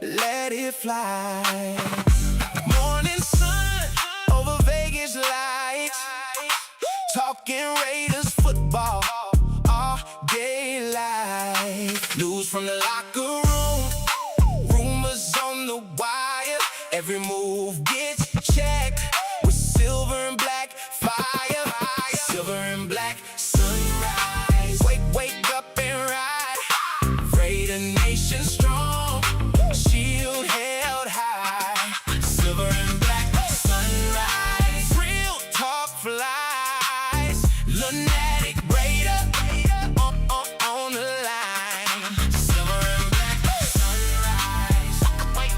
let it fly. Morning sun over Vegas lights, talking Raiders football all day life. News from the locker room, rumors on the wire. Every move gets checked with silver and black fire. Silver and black sunrise. Wake up and ride. Raider Nation strong, shield held high. Silver and black sunrise. Real talk flies. Lunatic Raider on the line. Silver and black sunrise. Wake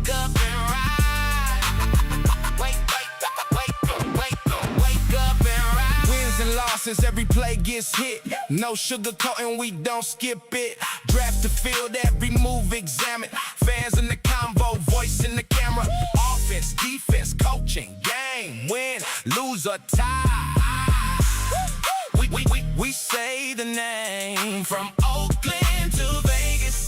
up and ride. Wake up and ride. Wins and losses, every play gets hit. No sugarcoating, we don't skip it. Draft the field, every move examined. Fans in the convo, voice in the camera. Offense, defense, coaching, game, win, lose or tie. We say the name from Oakland to Vegas.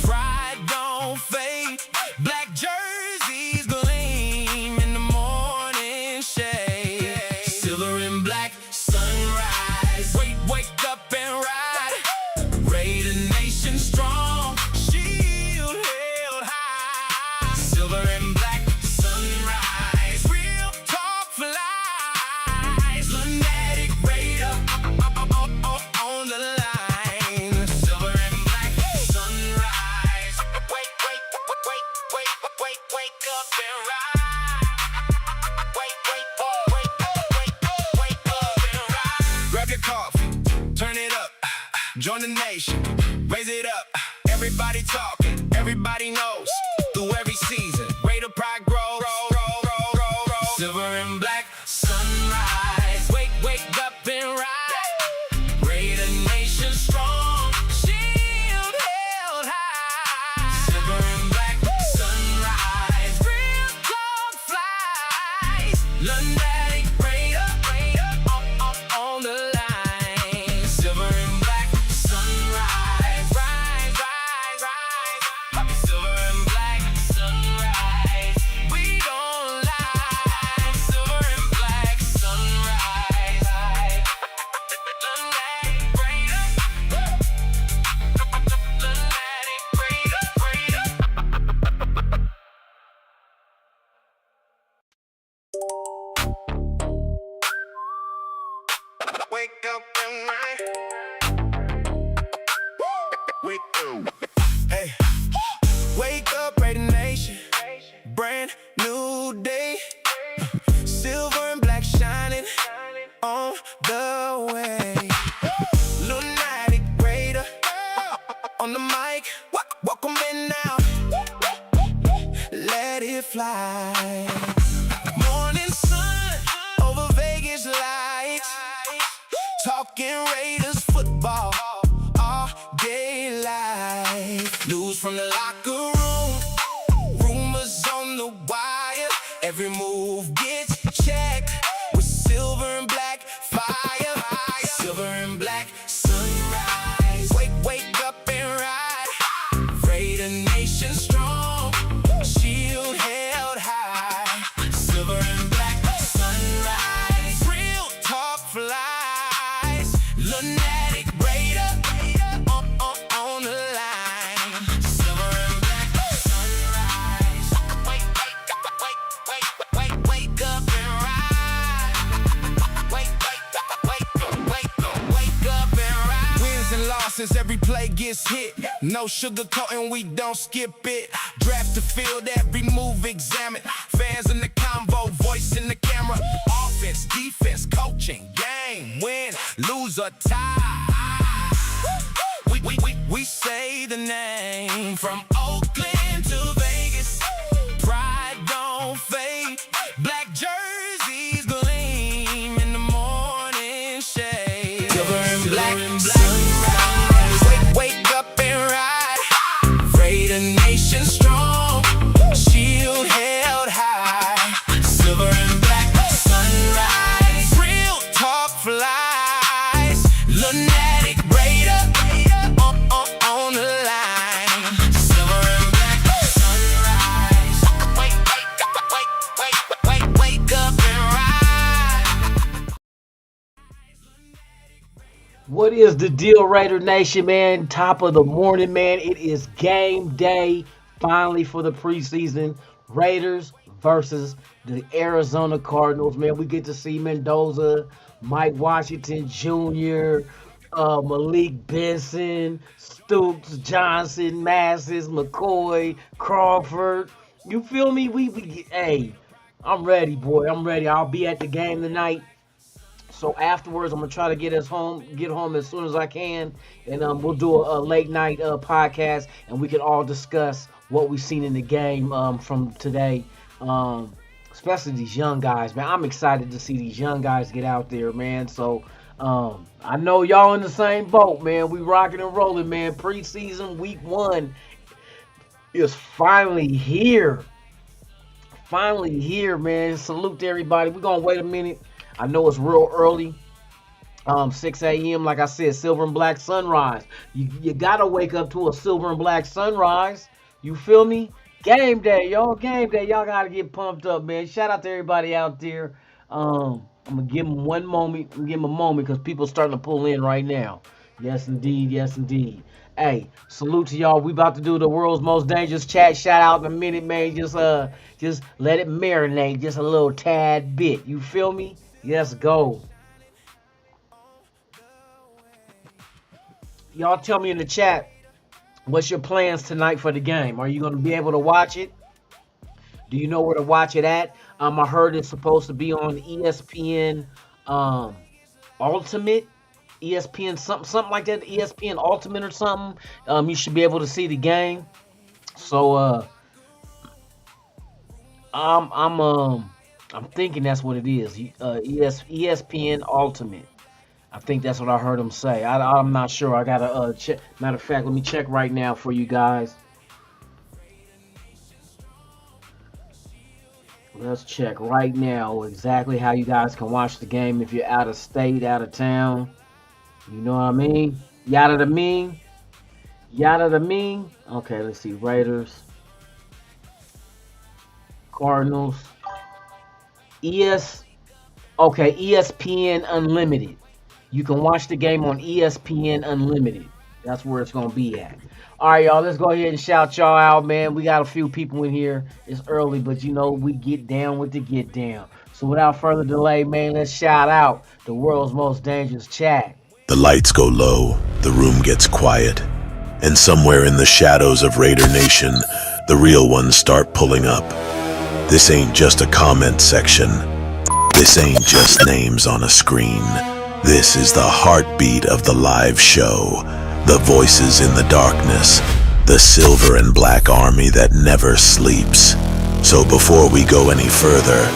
Pride don't fade. Black jerseys gleam in the morning shade. Silver and black sunrise. Wake up and ride. Raider Nation strong, shield held high. Silver and black sunrise. Real talk flies. Lunatic Raider on the line. Silver and black sunrise. Wake up and ride. Wake up and ride. Grab your coffee, turn it up, join the nation, raise it up. Everybody talking, everybody knows. Through every season, Raider pride grows. Silver and black sunrise. Wake up and ride. Raider Nation strong, shield held high. Silver and black sunrise. Real talk flies. Lunatic Raider on the line. Silver and black sunrise. Rise. Silver and black sunrise. We don't lie. Silver and black sunrise. Lunatic Raider. Lunatic Raider. Wake up and ride. Wake up. Hey. Wake up, Raider Nation. Brand new day. Silver and black shining on the way. Lunatic Raider on the mic. Welcome in now. Let it fly. Morning sun over Vegas lights, talking Raiders football all day life. News from the locker room, rumors on the wire. Every move gets checked with silver and black fire. Silver and black sunrise. Wake up and ride. Raider Nation strong, shield held high. Silver and black sunrise. Real talk flies. Lunatic Raider on the line. Silver and black sunrise. Wake up and ride. Wake up and ride. Wins and losses, every play gets hit. No sugarcoating, we don't skip it. Draft the field, every move examined. Fans in the convo, voice in the camera. Offense, defense, coaching, game, win, lose or tie. We say the name from Oakland to Vegas. Pride don't fade. Black jerseys gleam in the morning shade. Silver and black sunrise. Wake up and ride. Raider Nation strong, shield held high. Silver and black sunrise. Real talk flies. Lunatic Raider on the line. is the deal, Raider Nation, man? Top of the morning, man. It is game day finally for the preseason. Raiders versus the Arizona Cardinals, man. We get to see Mendoza, Mike Washington Jr., Malik Benson, Stoops, Johnson, Massis, McCoy, Crawford. You feel me? Hey, I'm ready, boy. I'm ready. I'll be at the game tonight. So afterwards, I'm gonna try to get home as soon as I can, and we'll do a late night podcast, and we can all discuss what we've seen in the game from today. Especially these young guys, man. I'm excited to see these young guys get out there, man. So I know y'all in the same boat, man. We rocking and rolling, man. Preseason week 1 is finally here. Finally here, man. Salute to everybody. We're gonna wait a minute. I know it's real early. 6 a.m. Like I said, silver and black sunrise. You gotta wake up to a silver and black sunrise. You feel me? Game day, y'all. Game day. Y'all gotta get pumped up, man. Shout out to everybody out there. I'm gonna give them one moment. I'm gonna give them a moment because people starting to pull in right now. Yes, indeed. Yes, indeed. Hey, salute to y'all. We about to do the world's most dangerous chat. Shout out in a minute, man. Just let it marinate just a little tad bit. You feel me? Yes, go. Y'all tell me in the chat, what's your plans tonight for the game? Are you going to be able to watch it? Do you know where to watch it at? I heard it's supposed to be on ESPN Ultimate, ESPN something like that, ESPN Ultimate or something. You should be able to see the game. So I'm thinking that's what it is. ESPN Ultimate. I think that's what I heard him say. I'm not sure. I gotta check. Matter of fact, let me check right now for you guys. Let's check right now exactly how you guys can watch the game if you're out of state, out of town. You know what I mean? Yada the mean. Yada the mean. Okay, let's see. Raiders, Cardinals. ESPN Unlimited. You can watch the game on ESPN Unlimited. That's where it's gonna be at. All right, y'all. Let's go ahead and shout y'all out, man. We got a few people in here. It's early, but you know we get down with the get down. So without further delay, man, let's shout out the world's most dangerous chat. The lights go low, the room gets quiet, and somewhere in the shadows of Raider Nation, the real ones start pulling up. This ain't just a comment section. This ain't just names on a screen. This is the heartbeat of the live show. The voices in the darkness. The silver and black army that never sleeps. So before we go any further,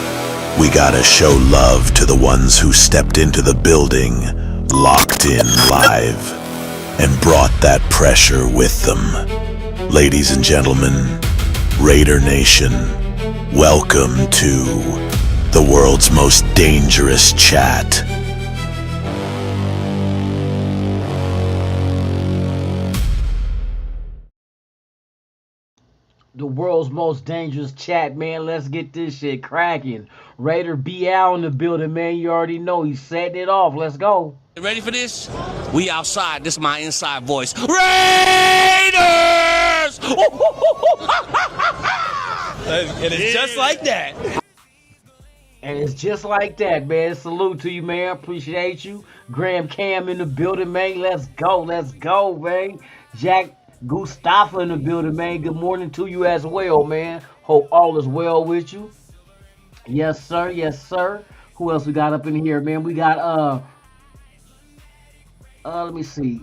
we gotta show love to the ones who stepped into the building, locked in live, and brought that pressure with them. Ladies and gentlemen, Raider Nation, welcome to the world's most dangerous chat. The world's most dangerous chat, man. Let's get this shit cracking. Raider BL in the building, man. You already know he's setting it off. Let's go. Ready for this? We outside. This is my inside voice. Raiders! And it's just like that. And it's just like that, man. Salute to you, man. Appreciate you. Graham Cam in the building, man. Let's go. Let's go, man. Jack Gustafa in the building, man. Good morning to you as well, man. Hope all is well with you. Yes, sir. Yes, sir. Who else we got up in here, man? We got let me see.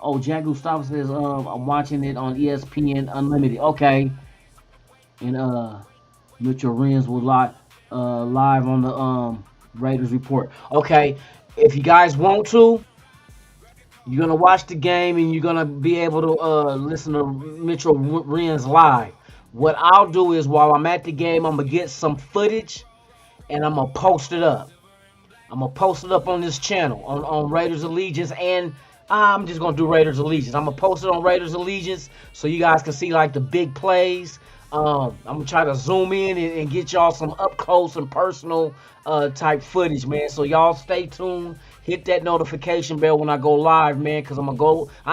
Oh, Jack Gustafa says I'm watching it on ESPN Unlimited. Okay. And Mitchell Renz was live on the Raiders report. Okay. If you guys want to, you're going to watch the game and you're going to be able to listen to Mitchell Renz live. What I'll do is while I'm at the game, I'm going to get some footage and I'm going to post it up. I'm going to post it up on this channel on Raiders Allegiance, and I'm just going to do Raiders Allegiance. I'm going to post it on Raiders Allegiance so you guys can see like the big plays. I'm gonna try to zoom in and get y'all some up close and personal type footage, man. So y'all stay tuned. Hit that notification bell when I go live, man, because I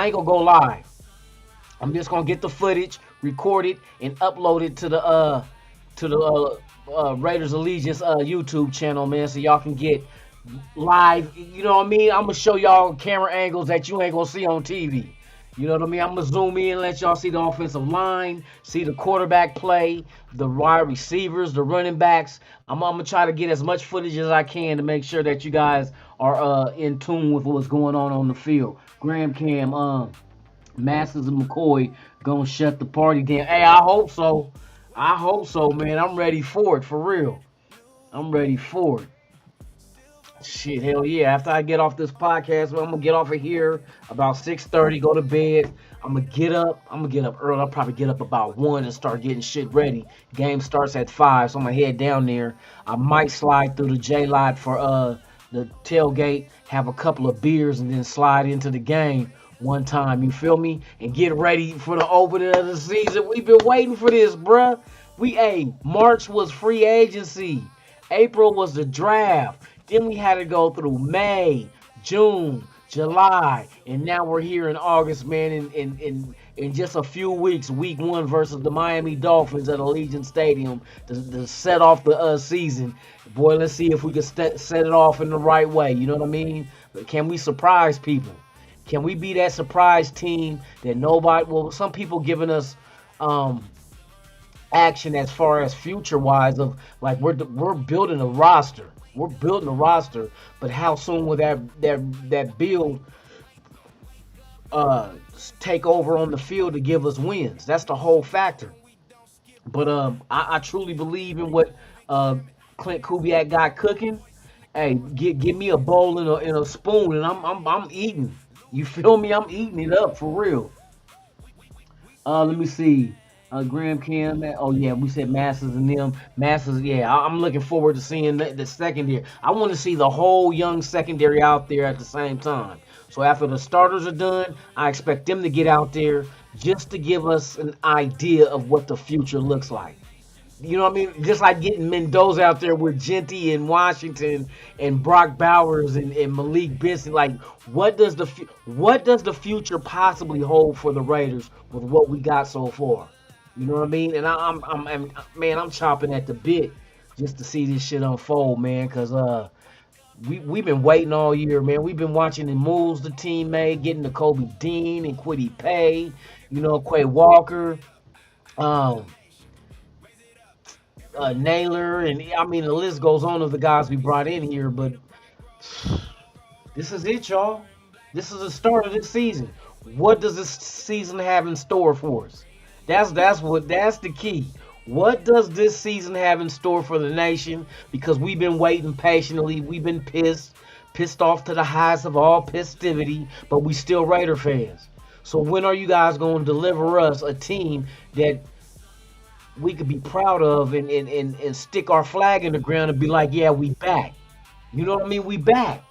ain't gonna go live. I'm just gonna get the footage, record it, and upload it to the Raiders Allegiance YouTube channel, man, so y'all can get live. You know what I mean? I'm gonna show y'all camera angles that you ain't gonna see on TV. You know what I mean? I'm gonna zoom in, let y'all see the offensive line, see the quarterback play, the wide receivers, the running backs. I'm gonna try to get as much footage as I can to make sure that you guys are in tune with what's going on the field. Graham Cam, Masters and McCoy gonna shut the party down. Hey, I hope so. I hope so, man. I'm ready for it, for real. I'm ready for it. Shit, hell yeah. After I get off this podcast, I'm gonna get off of here about 6:30, go to bed. I'm gonna get up. I'm gonna get up early. I'll probably get up about 1 and start getting shit ready. Game starts at 5, so I'm gonna head down there. I might slide through the J Lot for the tailgate, have a couple of beers, and then slide into the game one time. You feel me? And get ready for the opening of the season. We've been waiting for this, bruh. March was free agency. April was the draft. Then we had to go through May, June, July, and now we're here in August, man. In just a few weeks, week 1 versus the Miami Dolphins at Allegiant Stadium to set off the season. Boy, let's see if we can set it off in the right way. You know what I mean? But can we surprise people? Can we be that surprise team that some people giving us action as far as future wise of like we're building a roster. We're building a roster, but how soon will that build take over on the field to give us wins? That's the whole factor. But I truly believe in what Clint Kubiak got cooking. Hey, give me a bowl and a spoon, and I'm eating. You feel me? I'm eating it up for real. Let me see. Graham Cam. Oh yeah, we said Masters and them. Masters. Yeah, I'm looking forward to seeing the secondary. I want to see the whole young secondary out there at the same time. So after the starters are done, I expect them to get out there just to give us an idea of what the future looks like. You know what I mean? Just like getting Mendoza out there with Genty in Washington and Brock Bowers and Malik Benson. Like, what does the future possibly hold for the Raiders with what we got so far? You know what I mean? And I'm chomping at the bit just to see this shit unfold, man. Cause we've been waiting all year, man. We've been watching the moves the team made, getting to Kobe Dean and Kwity Paye, Quay Walker, Naylor, and I mean the list goes on of the guys we brought in here. But this is it, y'all. This is the start of this season. What does this season have in store for us? That's the key. What does this season have in store for the nation? Because we've been waiting patiently. We've been pissed off to the highest of all festivity, but we still Raider fans. So when are you guys going to deliver us a team that we could be proud of and stick our flag in the ground and be like, yeah, we back. You know what I mean? We back.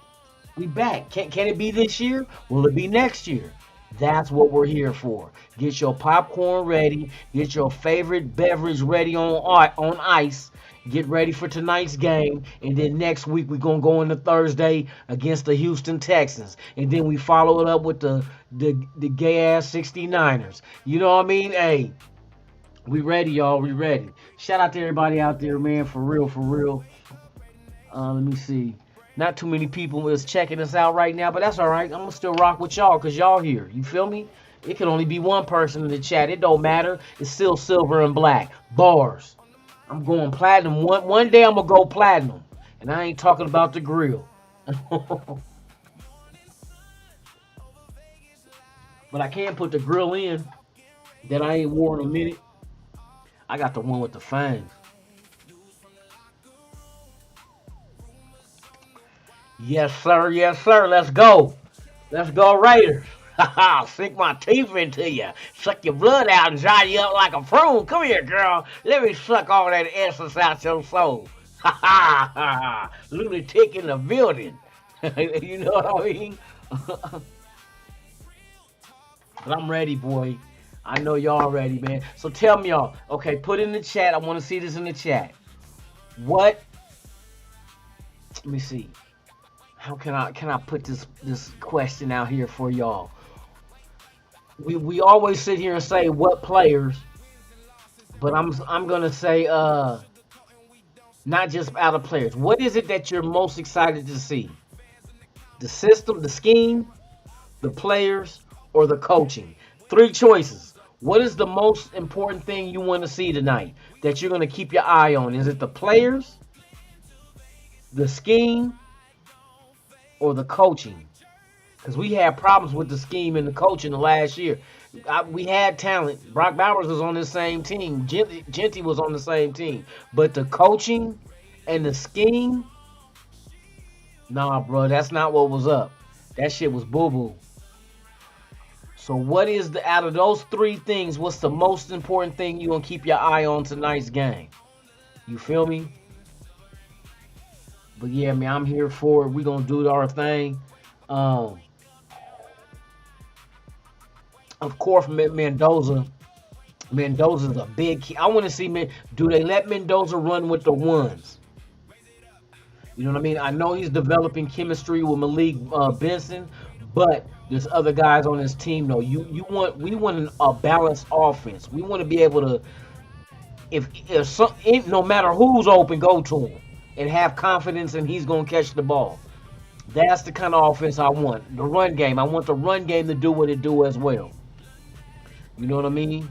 We back. Can it be this year? Will it be next year? That's what we're here for. Get your popcorn ready. Get your favorite beverage ready on ice. Get ready for tonight's game. And then next week, we're going to go into Thursday against the Houston Texans. And then we follow it up with the gay-ass 69ers. You know what I mean? Hey, we ready, y'all. We ready. Shout out to everybody out there, man. For real, for real. Let me see. Not too many people is checking us out right now, but that's all right. I'm going to still rock with y'all because y'all here. You feel me? It can only be one person in the chat. It don't matter. It's still silver and black. Bars. I'm going platinum. One day I'm going to go platinum. And I ain't talking about the grill. But I can put the grill in that I ain't wore in a minute. I got the one with the fangs. Yes, sir. Yes, sir. Let's go. Let's go, Raiders. Sink my teeth into you. Suck your blood out and dry you up like a prune. Come here, girl. Let me suck all that essence out your soul. Lunatic in the building. You know what I mean? But I'm ready, boy. I know y'all ready, man. So tell me, y'all. Okay, put in the chat. I want to see this in the chat. What? Let me see. How can I put this question out here for y'all? We always sit here and say what players, but I'm gonna say not just out of players. What is it that you're most excited to see? The system, the scheme, the players, or the coaching? 3 choices. What is the most important thing you want to see tonight that you're going to keep your eye on? Is it the players, the scheme, or the coaching? Because we had problems with the scheme and the coaching the last year. We had talent. Brock Bowers was on the same team. Genty was on the same team. But the coaching and the scheme, nah, bro, that's not what was up. That shit was boo-boo. So what is out of those 3 things, what's the most important thing you're going to keep your eye on tonight's game? You feel me? But yeah, man, I'm here for it. We're going to do our thing. Of course, Mendoza's a big key. I want to see, do they let Mendoza run with the ones? You know what I mean? I know he's developing chemistry with Malik Benson, but there's other guys on his team though. We want a balanced offense. We want to be able to, no matter who's open, go to him and have confidence and he's gonna catch the ball. That's the kind of offense I want. The run game. I want the run game to do what it do as well. You know what I mean?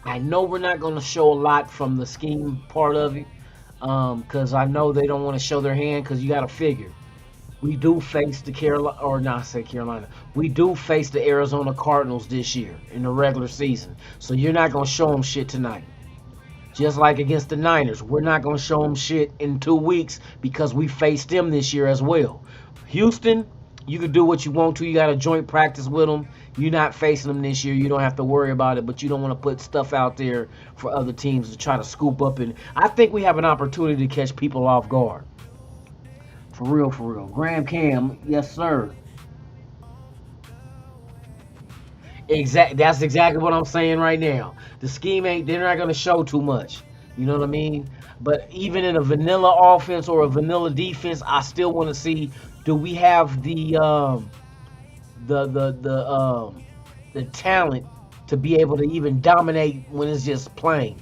I know we're not going to show a lot from the scheme part of it, because I know they don't want to show their hand, because you got to figure. We do face the Carolina. We do face the Arizona Cardinals this year in the regular season. So you're not going to show them shit tonight. Just like against the Niners, we're not going to show them shit in 2 weeks because we faced them this year as well. Houston, you can do what you want to. You got a joint practice with them. You're not facing them this year. You don't have to worry about it, but you don't want to put stuff out there for other teams to try to scoop up. And I think we have an opportunity to catch people off guard. For real, for real. Graham Cam, yes, sir. That's exactly what I'm saying right now. The scheme they're not going to show too much. You know what I mean? But even in a vanilla offense or a vanilla defense, I still want to see, do we have the talent to be able to even dominate when it's just plain?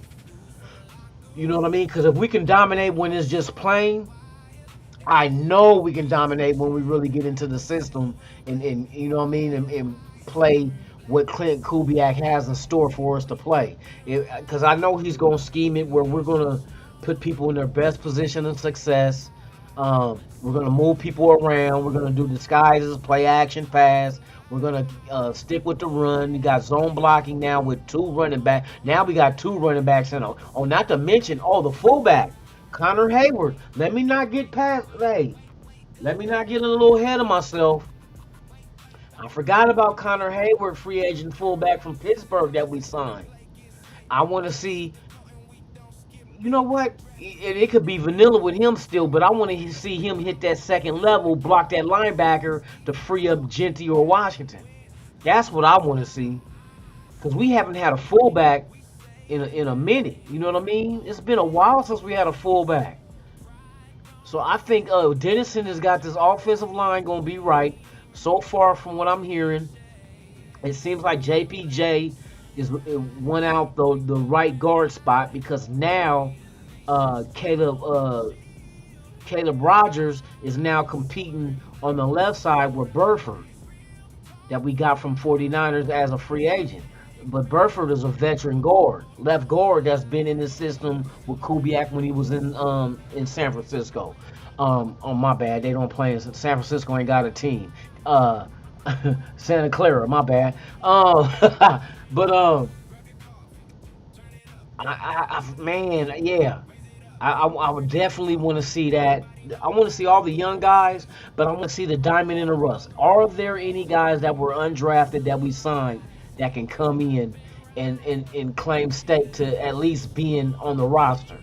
You know what I mean? Because if we can dominate when it's just plain, I know we can dominate when we really get into the system and you know what I mean, and play what Clint Kubiak has in store for us to play. Because I know he's going to scheme it where we're going to put people in their best position of success. We're going to move people around. We're going to do disguises, play action pass. We're going to stick with the run. We got zone blocking now with 2 running backs. Now we got 2 running backs in. Oh, not to mention, the fullback, Connor Hayward. Let me not get a little ahead of myself. I forgot about Connor Hayward, free agent fullback from Pittsburgh that we signed. I want to see, you know what? It could be vanilla with him still, but I want to see him hit that second level, block that linebacker to free up Genty or Washington. That's what I want to see. Because we haven't had a fullback in a minute. You know what I mean? It's been a while since we had a fullback. So I think Dennison has got this offensive line going to be right. So far from what I'm hearing, it seems like JPJ won out the right guard spot, because now Caleb Rogers is now competing on the left side with Burford that we got from 49ers as a free agent. But Burford is a veteran guard, left guard that's been in the system with Kubiak when he was in San Francisco. Oh, my bad. They don't play in San Francisco. Ain't got a team. Santa Clara. My bad. But I would definitely want to see that. I want to see all the young guys, but I want to see the diamond in the rough. Are there any guys that were undrafted that we signed that can come in and claim stake to at least being on the roster?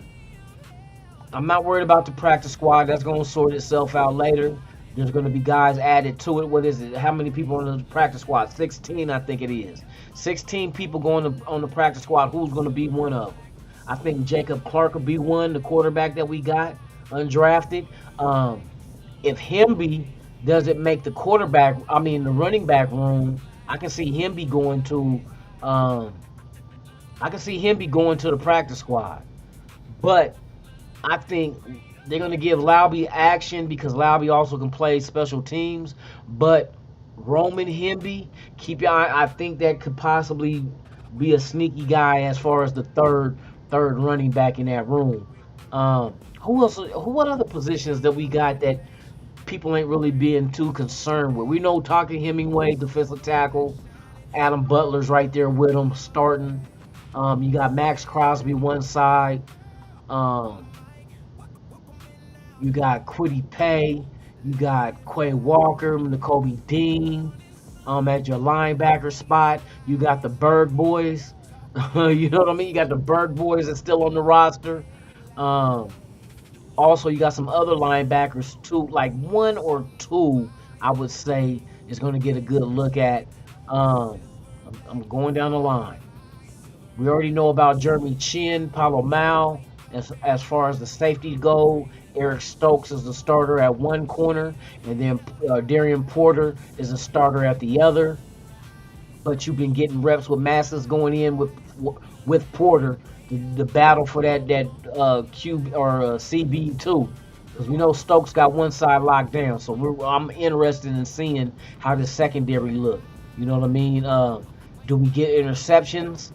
I'm not worried about the practice squad. That's going to sort itself out later. There's going to be guys added to it. What is it? How many people on the practice squad? 16, I think it is. 16 people going on the practice squad. Who's going to be one of them? I think Jacob Clark will be one, the quarterback that we got, undrafted. If Hemby doesn't make the the running back room, I can see him be going to, the practice squad. But I think they're going to give Laube action because Laube also can play special teams. But Roman Hemby, keep your eye. I think that could possibly be a sneaky guy as far as the third running back in that room. Who else? What other positions that we got that people ain't really being too concerned with? We know Talking Hemingway, defensive tackle. Adam Butler's right there with him starting. You got Max Crosby one side. You got Kwity Paye. You got Quay Walker, N'Kobe Dean. At your linebacker spot, you got the Berg boys. You know what I mean? You got the Berg boys that's still on the roster. Also, you got some other linebackers too, like one or two, I would say, is going to get a good look at. I'm going down the line. We already know about Jeremy Chin, Paulo Mal. As far as the safety go, Eric Stokes is the starter at one corner, and then Darian Porter is a starter at the other. But you've been getting reps with Masses going in with Porter. The battle for that QB or CB2, because we know Stokes got one side locked down. So I'm interested in seeing how the secondary look. You know what I mean? Do we get interceptions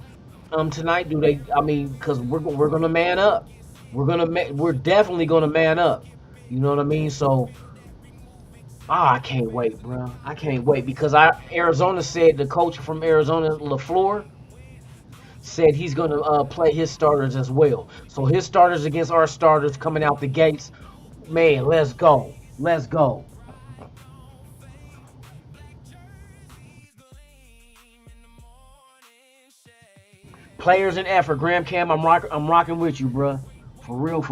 tonight? Do they? I mean, because we're gonna man up. We're definitely gonna man up. You know what I mean? So, I can't wait, bro. I can't wait because Arizona said the coach from Arizona, LaFleur, said he's going to play his starters as well. So his starters against our starters coming out the gates. Man, let's go. Let's go. Players and effort. Graham Cam, I'm rocking with you, bro. For real.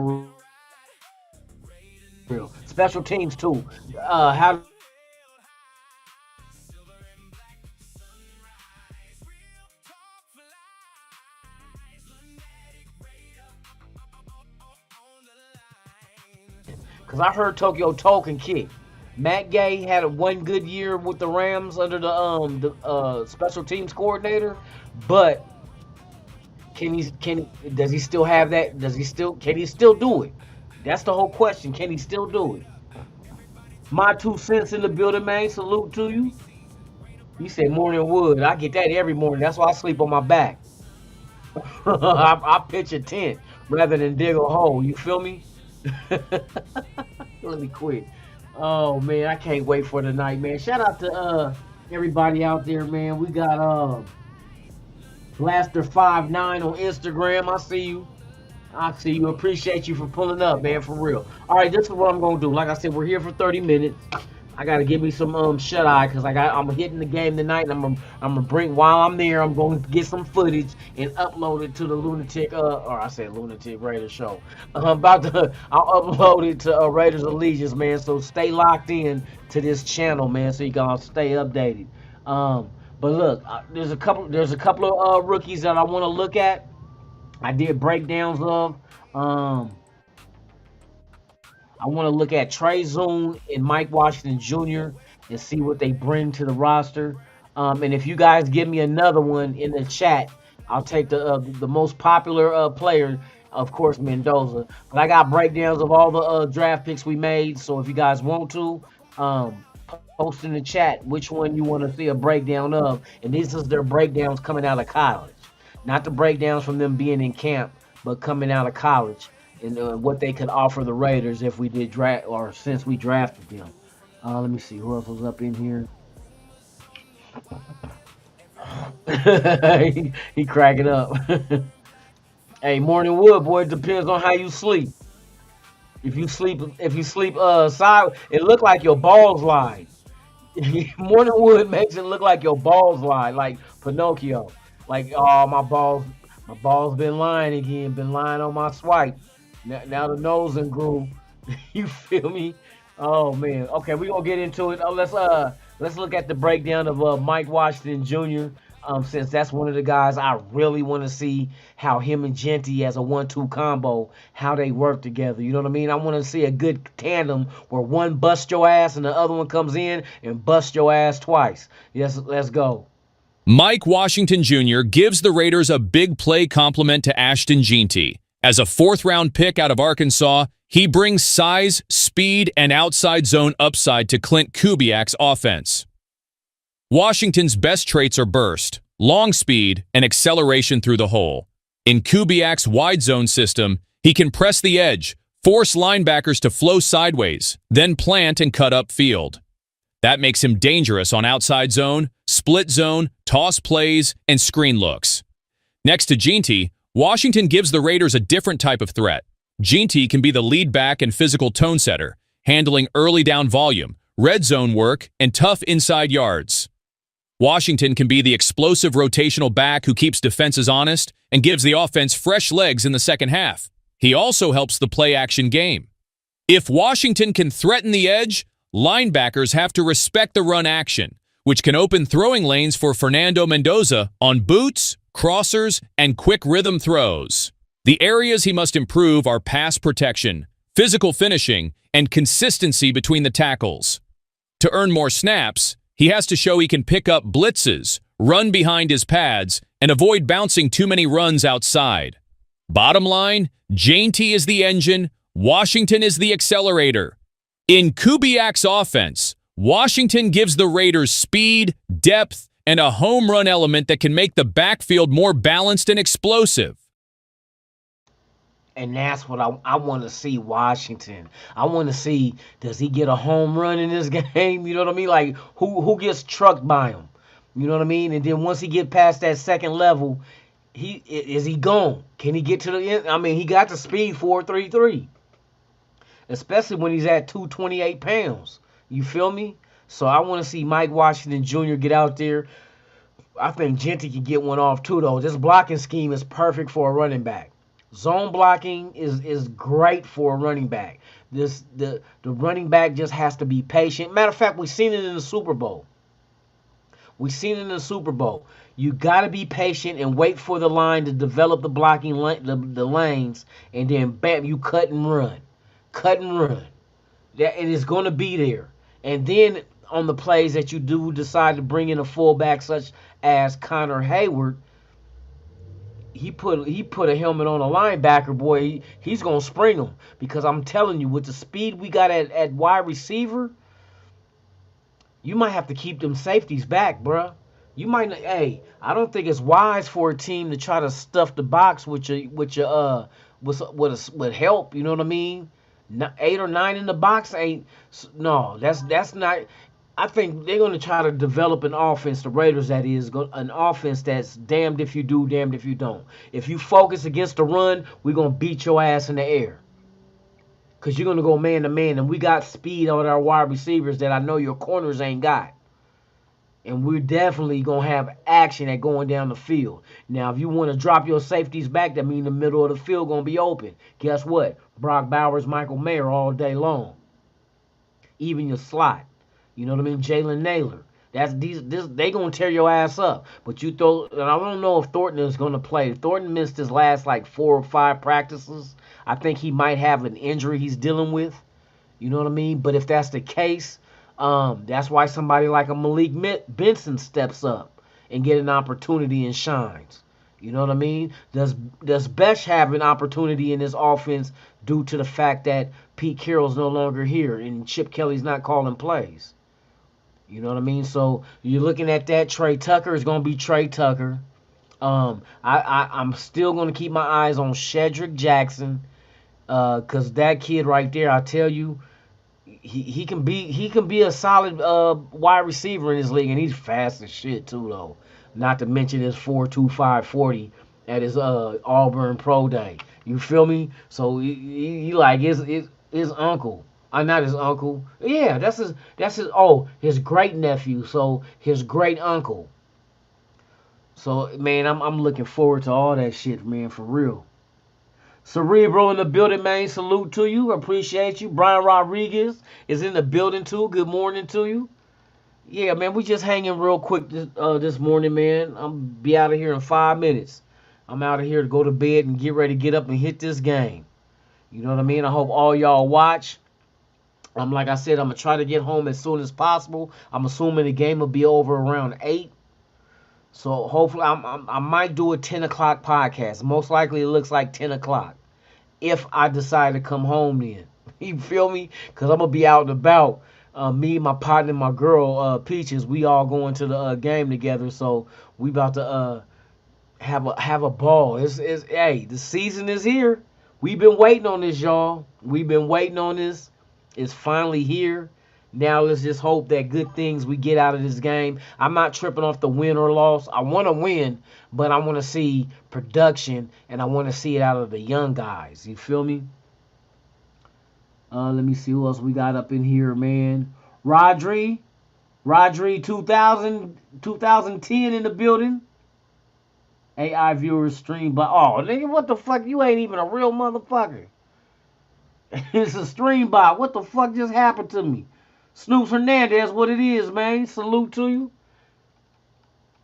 Special teams, too. How Because I heard Tokyo Toe can kick. Matt Gay had one good year with the Rams under the special teams coordinator, but does he still have that? Can he still do it? That's the whole question. Can he still do it? My 2 cents in the building, man. Salute to you. He said morning wood. I get that every morning. That's why I sleep on my back. I pitch a tent rather than dig a hole. You feel me? Let me quit. Oh man, I can't wait for tonight, man. Shout out to everybody out there, man. We got Blaster59 on Instagram. I see you. Appreciate you for pulling up, man, for real. All right, this is what I'm gonna do. Like I said, we're here for 30 minutes. I gotta give me some shut eye because I'm hitting the game tonight, and I'm gonna bring while I'm there. I'm going to get some footage and upload it to the Lunatic or I said Lunatic Raiders show. I'll upload it to Raiders Allegiance, man. So stay locked in to this channel, man, so you can stay updated. But look, there's a couple of rookies that I want to look at. I did breakdowns of. I want to look at Trey Zoon and Mike Washington Jr. and see what they bring to the roster. And if you guys give me another one in the chat, I'll take the most popular player, of course, Mendoza. But I got breakdowns of all the draft picks we made. So if you guys want to, post in the chat which one you want to see a breakdown of. And these is their breakdowns coming out of college. Not the breakdowns from them being in camp, but coming out of college. And what they could offer the Raiders if we did draft or since we drafted them. Let me see who else was up in here. he cracking up. Hey, morning wood, boy. It depends on how you sleep. If you sleep side, it look like your balls lie. Morning wood makes it look like your balls lie, like Pinocchio. Like, oh, my balls been lying again. Been lying on my swipe. Now the nose and grew. You feel me? Oh man. Okay, we're gonna get into it. Let's look at the breakdown of Mike Washington Jr. Since that's one of the guys I really want to see how him and Genty as a 1-2 combo, how they work together. You know what I mean? I want to see a good tandem where one busts your ass and the other one comes in and busts your ass twice. Yes, let's go. Mike Washington Jr. gives the Raiders a big play compliment to Ashton Jeanty. As a fourth-round pick out of Arkansas, he brings size, speed, and outside zone upside to Clint Kubiak's offense. Washington's best traits are burst, long speed, and acceleration through the hole. In Kubiak's wide zone system, he can press the edge, force linebackers to flow sideways, then plant and cut upfield. That makes him dangerous on outside zone, split zone, toss plays, and screen looks. Next to Jeanty, Washington gives the Raiders a different type of threat. Jeanty can be the lead back and physical tone setter, handling early down volume, red zone work, and tough inside yards. Washington can be the explosive rotational back who keeps defenses honest and gives the offense fresh legs in the second half. He also helps the play-action game. If Washington can threaten the edge, linebackers have to respect the run action, which can open throwing lanes for Fernando Mendoza on boots, crossers, and quick rhythm throws. The areas he must improve are pass protection, physical finishing, and consistency between the tackles. To earn more snaps, he has to show he can pick up blitzes, run behind his pads, and avoid bouncing too many runs outside. Bottom line, Jeanty is the engine, Washington is the accelerator. In Kubiak's offense, Washington gives the Raiders speed, depth, and a home run element that can make the backfield more balanced and explosive. And that's what I want to see Washington. I want to see, does he get a home run in this game? You know what I mean? Like, who gets trucked by him? You know what I mean? And then once he get past that second level, is he gone? Can he get to the end? I mean, he got the speed 4.33. Especially when he's at 228 pounds. You feel me? So I want to see Mike Washington Jr. get out there. I think Genty can get one off too, though. This blocking scheme is perfect for a running back. Zone blocking is great for a running back. The running back just has to be patient. Matter of fact, we've seen it in the Super Bowl. You got to be patient and wait for the line to develop the blocking the lanes, and then bam, you cut and run. That it is going to be there. And then on the plays that you do decide to bring in a fullback such as Connor Hayward, he put a helmet on a linebacker, boy, he's going to spring him. Because I'm telling you, with the speed we got at wide receiver, you might have to keep them safeties back, bruh. You might not, hey, I don't think it's wise for a team to try to stuff the box with help, you know what I mean? 8 or 9 in the box ain't, no, that's not. I think they're going to try to develop an offense, the Raiders that is, an offense that's damned if you do, damned if you don't. If you focus against the run, we're going to beat your ass in the air. Because you're going to go man to man, and we got speed on our wide receivers that I know your corners ain't got. And we're definitely going to have action at going down the field. Now, if you want to drop your safeties back, that means the middle of the field going to be open. Guess what? Brock Bowers, Michael Mayer all day long. Even your slot. You know what I mean? Jalen Naylor. They going to tear your ass up. But you throw, and I don't know if Thornton is going to play. Thornton missed his last like 4 or 5 practices. I think he might have an injury he's dealing with. You know what I mean? But if that's the case, that's why somebody like a Malik Benson steps up and get an opportunity and shines. You know what I mean? Does Besh have an opportunity in this offense due to the fact that Pete Carroll's no longer here and Chip Kelly's not calling plays? You know what I mean? So you're looking at that. Trey Tucker is going to be Trey Tucker. I'm still going to keep my eyes on Shedrick Jackson because that kid right there, I tell you, he can be a solid wide receiver in this league, and he's fast as shit too, though. Not to mention his 4.25 40 at his Auburn Pro Day. You feel me? So he like his uncle. Not his uncle. Yeah, that's his great nephew. So his great uncle. So man, I'm looking forward to all that shit, man, for real. Cerebro in the building, man. Salute to you. Appreciate you. Brian Rodriguez is in the building too. Good morning to you. Yeah, man, we just hanging real quick this morning, man. I'm be out of here in 5 minutes. I'm out of here to go to bed and get ready to get up and hit this game. You know what I mean? I hope all y'all watch. Like I said, I'm gonna try to get home as soon as possible. I'm assuming the game will be over around 8. So hopefully, I might do a 10 o'clock podcast. Most likely, it looks like 10 o'clock. If I decide to come home then. You feel me? Because I'm going to be out and about. Me, my partner, my girl, Peaches, we all going to the game together. So we about to have a ball. Hey, the season is here. We've been waiting on this, y'all. We've been waiting on this. It's finally here. Now let's just hope that good things we get out of this game. I'm not tripping off the win or loss. I want to win, but I want to see production, and I want to see it out of the young guys. You feel me? Let me see who else we got up in here, man. Rodri 2010 in the building. AI viewers stream, but oh, nigga, what the fuck? You ain't even a real motherfucker. It's a stream bot. What the fuck just happened to me? Snoops Hernandez, what it is, man. Salute to you.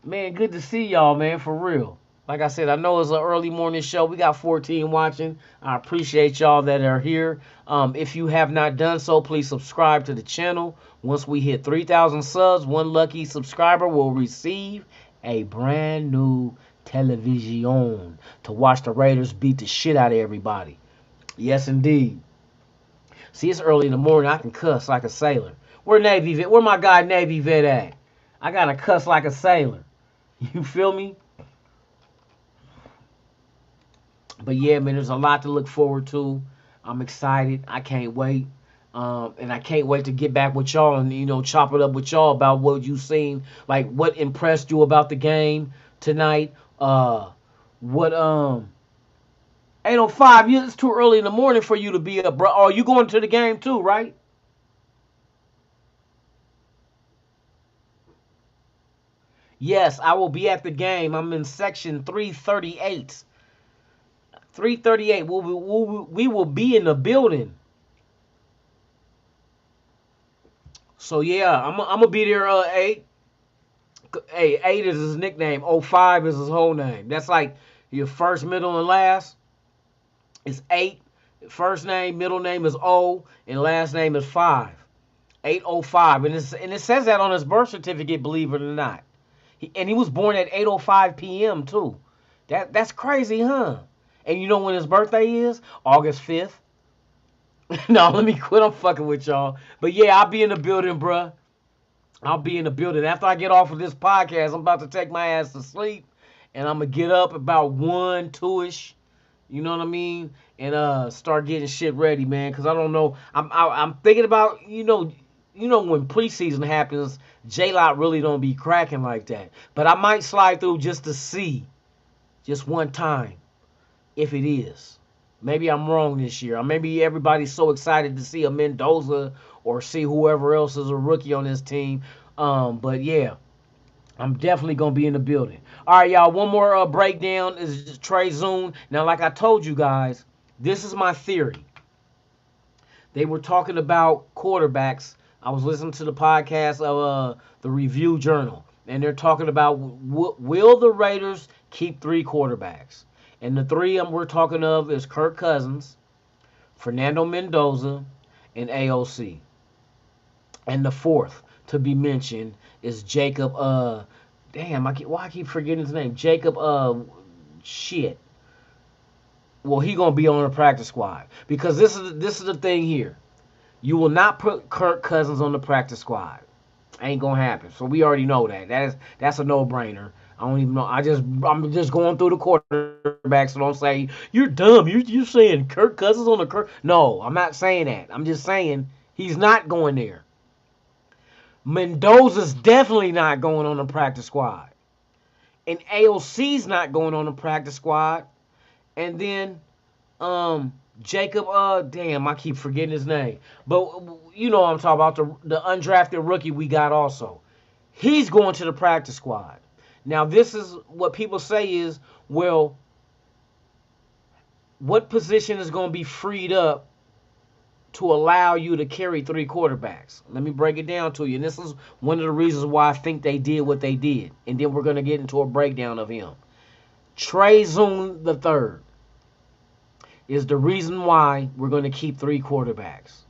Man, good to see y'all, man, for real. Like I said, I know it's an early morning show. We got 14 watching. I appreciate y'all that are here. If you have not done so, please subscribe to the channel. Once we hit 3,000 subs, one lucky subscriber will receive a brand new television to watch the Raiders beat the shit out of everybody. Yes, indeed. See, it's early in the morning. I can cuss like a sailor. Where Navy vet? Where my guy Navy vet at? I gotta cuss like a sailor. You feel me? But yeah, man, there's a lot to look forward to. I'm excited. I can't wait. And I can't wait to get back with y'all and, chop it up with y'all about what you seen. Like, what impressed you about the game tonight. What 8:05, it's too early in the morning for you to be up, bro. Oh, you going to the game too, right? Yes, I will be at the game. I'm in section 338. 338. We will be in the building. So yeah, I'm gonna be there. 8. Hey, 8 is his nickname. 05 is his whole name. That's like your first, middle, and last. It's 8. First name, middle name is O, and last name is 5. 805, and it says that on his birth certificate. Believe it or not, he was born at 8:05 p.m. too. That's crazy, huh? And you know when his birthday is? August 5th. No, let me quit. I'm fucking with y'all. But yeah, I'll be in the building, bruh. I'll be in the building. After I get off of this podcast, I'm about to take my ass to sleep, and I'm gonna get up about 1, 2ish. You know what I mean? And start getting shit ready, man. Cause I don't know. I'm thinking about when preseason happens, J-Lot really don't be cracking like that. But I might slide through just to see, just one time, if it is. Maybe I'm wrong this year. Or maybe everybody's so excited to see a Mendoza or see whoever else is a rookie on this team. But yeah, I'm definitely going to be in the building. All right, y'all, one more breakdown is Trey Zoon. Now, like I told you guys, this is my theory. They were talking about quarterbacks. I was listening to the podcast of the Review Journal, and they're talking about will the Raiders keep 3 quarterbacks? And the 3 we're talking of is Kirk Cousins, Fernando Mendoza, and AOC. And the 4th to be mentioned is Jacob. Why I keep forgetting his name? Jacob. Shit. Well, he gonna be on the practice squad because this is the thing here. You will not put Kirk Cousins on the practice squad. Ain't gonna happen. So we already know that. That's a no-brainer. I don't even know. I'm just going through the quarterbacks, so don't say you're dumb. You're saying Kirk Cousins on the Kirk. No, I'm not saying that. I'm just saying he's not going there. Mendoza's definitely not going on the practice squad, and AOC's not going on the practice squad, and then Jacob. I keep forgetting his name, but you know what I'm talking about, the undrafted rookie we got also. He's going to the practice squad. Now, this is what people say is, well, what position is going to be freed up to allow you to carry 3 quarterbacks? Let me break it down to you. And this is one of the reasons why I think they did what they did. And then we're going to get into a breakdown of him. Preeason the third is the reason why we're going to keep 3 quarterbacks.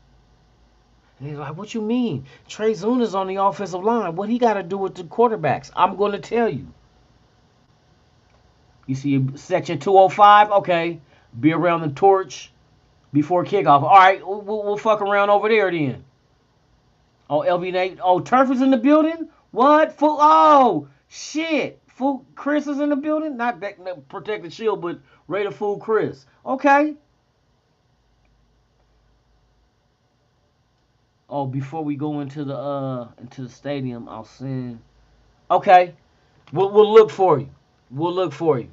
And he's like, what you mean? Preeason is on the offensive line. What he got to do with the quarterbacks? I'm going to tell you. You see section 205? Okay. Be around the torch before kickoff. All right, we'll fuck around over there then. Oh, LB Nate. Oh, Turf is in the building? What? Oh, shit. Chris is in the building? Not that Protect the Shield, but Raider Fool Chris. Okay. Oh, before we go into the stadium, I'll send. Okay. We'll look for you. We'll look for you.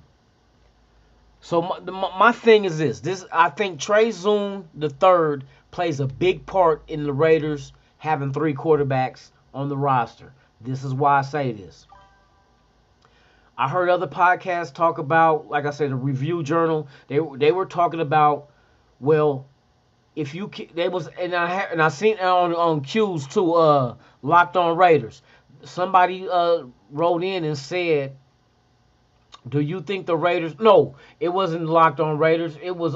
So my thing is this. I think Preeason the third plays a big part in the Raiders having 3 quarterbacks on the roster. This is why I say this. I heard other podcasts talk about, like I said, the Review Journal. They were talking about, well, if you they was and I seen it on Q's too. Locked On Raiders. Somebody wrote in and said, do you think the Raiders... No, it wasn't Locked On Raiders. It was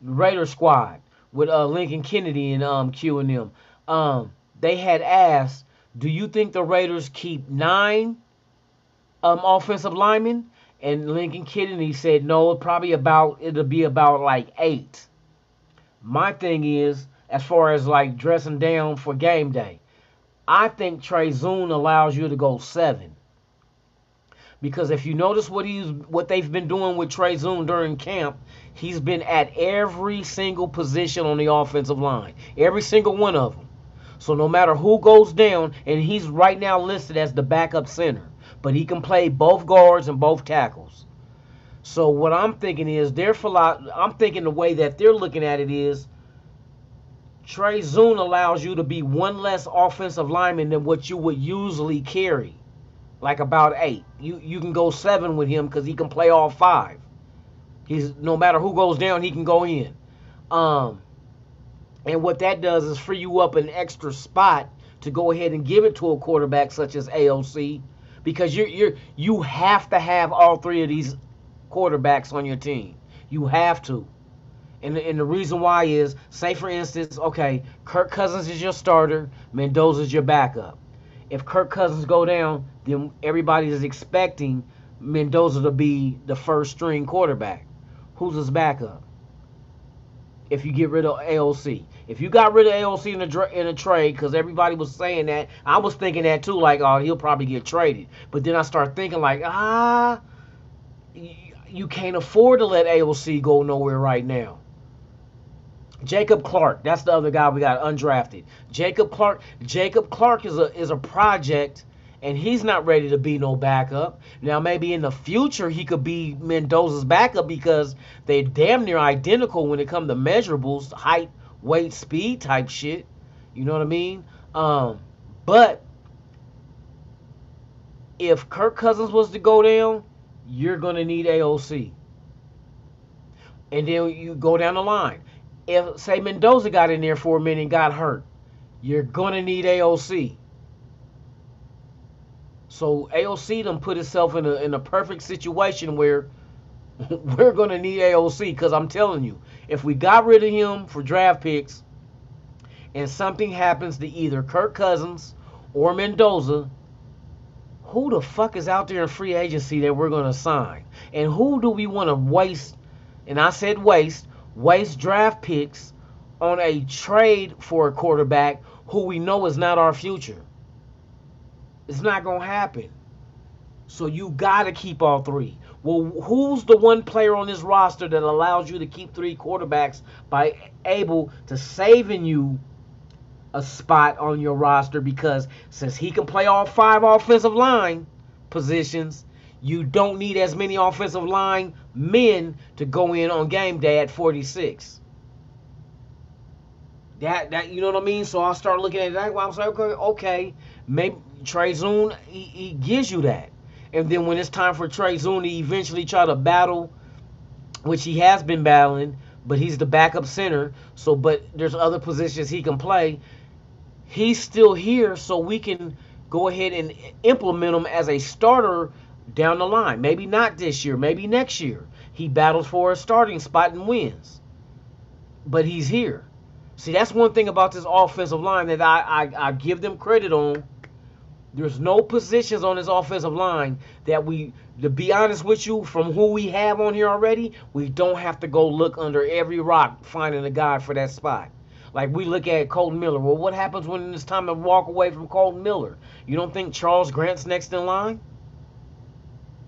Raider Squad with Lincoln Kennedy and Q and them. They had asked, do you think the Raiders keep 9 offensive linemen? And Lincoln Kennedy said, no, it'll be about like 8. My thing is, as far as like dressing down for game day, I think Preeason allows you to go 7. Because if you notice what they've been doing with Preeason during camp, he's been at every single position on the offensive line. Every single one of them. So no matter who goes down, and he's right now listed as the backup center, but he can play both guards and both tackles. So what I'm thinking is, I'm thinking the way that they're looking at it is, Preeason allows you to be 1 less offensive lineman than what you would usually carry. Like about 8. You can go 7 with him because he can play all 5. He's no matter who goes down, he can go in. And what that does is free you up an extra spot to go ahead and give it to a quarterback such as AOC, because you have to have all 3 of these quarterbacks on your team. You have to. And the reason why is, say for instance, okay, Kirk Cousins is your starter, Mendoza's your backup. If Kirk Cousins go down, then everybody is expecting Mendoza to be the first string quarterback. Who's his backup? If you get rid of AOC. If you got rid of AOC in a trade, because everybody was saying that, I was thinking that too, like, oh, he'll probably get traded. But then I start thinking like, you can't afford to let AOC go nowhere right now. Jacob Clark, that's the other guy we got undrafted. Jacob Clark is a project, and he's not ready to be no backup. Now maybe in the future he could be Mendoza's backup because they're damn near identical when it comes to measurables, height, weight, speed type shit. You know what I mean? But if Kirk Cousins was to go down, you're gonna need AOC. And then you go down the line. If, say, Mendoza got in there for a minute and got hurt, you're going to need AOC. So AOC done put itself in a perfect situation where we're going to need AOC, because I'm telling you, if we got rid of him for draft picks and something happens to either Kirk Cousins or Mendoza, who the fuck is out there in free agency that we're going to sign? And who do we want to waste? And I said waste draft picks on a trade for a quarterback who we know is not our future. It's not going to happen. So you got to keep all 3. Well, who's the one player on this roster that allows you to keep 3 quarterbacks by able to saving you a spot on your roster? Because since he can play all 5 offensive line positions, you don't need as many offensive line men to go in on game day at 46. That you know what I mean? So I'll start looking at that. I'm like, okay, maybe Preeason, he gives you that. And then when it's time for Preeason to eventually try to battle which he has been battling, but he's the backup center. So, but there's other positions he can play. He's still here, so we can go ahead and implement him as a starter down the line. Maybe not this year, maybe next year. He battles for a starting spot and wins. But he's here. See, that's one thing about this offensive line that I give them credit on. There's no positions on this offensive line that to be honest with you, from who we have on here already, we don't have to go look under every rock finding a guy for that spot. Like we look at Colton Miller. Well, what happens when it's time to walk away from Colton Miller? You don't think Charles Grant's next in line?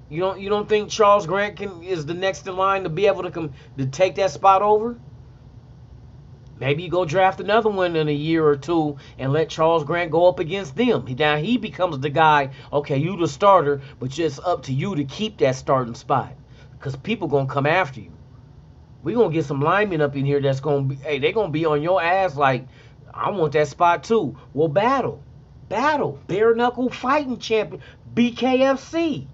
You don't think Charles Grant is the next in line to be able to take that spot over? Maybe you go draft another one in a year or two and let Charles Grant go up against them. Now he becomes the guy, okay, you the starter, but it's up to you to keep that starting spot. Because people going to come after you. We're going to get some linemen up in here that's going to be, hey, they're going to be on your ass like, I want that spot too. Well, battle. Bare knuckle fighting champion. BKFC.